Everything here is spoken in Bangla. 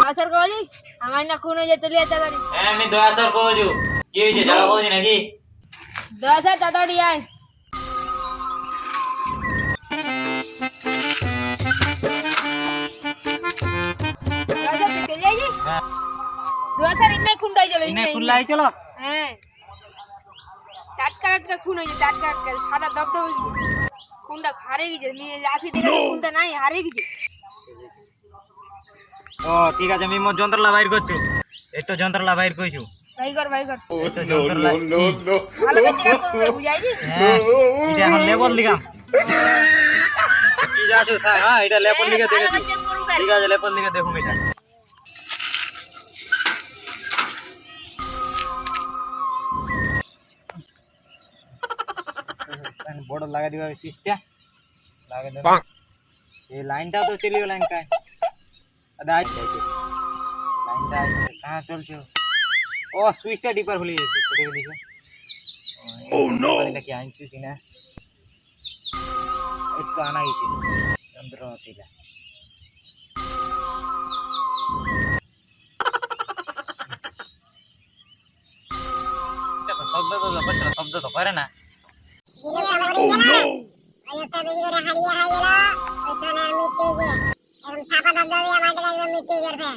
দয়াসর কইলি আমার না খুন হয়ে চলে যেতে পারি। হ্যাঁ আমি দয়াসর কইছু কি হইছে যাবা কইছি নাকি দয়াসর তাড়াতাড়ি আয়। দয়াসর তুই চলে আইলি? হ্যাঁ দয়াসর ইন্নে খুনটাই চলে ইনে খুললাই চলো হ্যাঁ টাটকা টাটকা খুন হয়েছে টাটকা টাটকা সাদা দবদবে খুনটা হারে গেছে নিয়ে আসি দেখে তো খুনটা নাই হারে গেছে। ও ঠিক আছে আমি মোর যন্ত্রলা বাইর করছু এই তো যন্ত্রলা বাইর কইছু ভাই কর এই তো যন্ত্রলা ভালো করে চেক করবে বুঝাইছি। হ্যাঁ এটা এখন লেবল লিগাম কি যাছু থাক হ্যাঁ এটা লেবল লিগে দেখেছি চেক করবে ঠিক আছে লেবল লিগে দেখুম এটা বড় লাগা দিবা সিস্টা লাগা দে এই লাইনটা তো চলি গেল লাইন का अरे आज लाइनটা कहां চলছে ও সুইচটা ডিপার হলি গেছে কেটে গেছে ও নো এটা কি আইছি কিনা একটু আনা গেছে যন্ত্রপাতিটা এটা শব্দ তো করে না একটা বেশি করে হারিয়ে গেল ওইখানে মিটে গিয়ে এখন সাপা দাদা দিয়ে আমাদের মিটে গেছে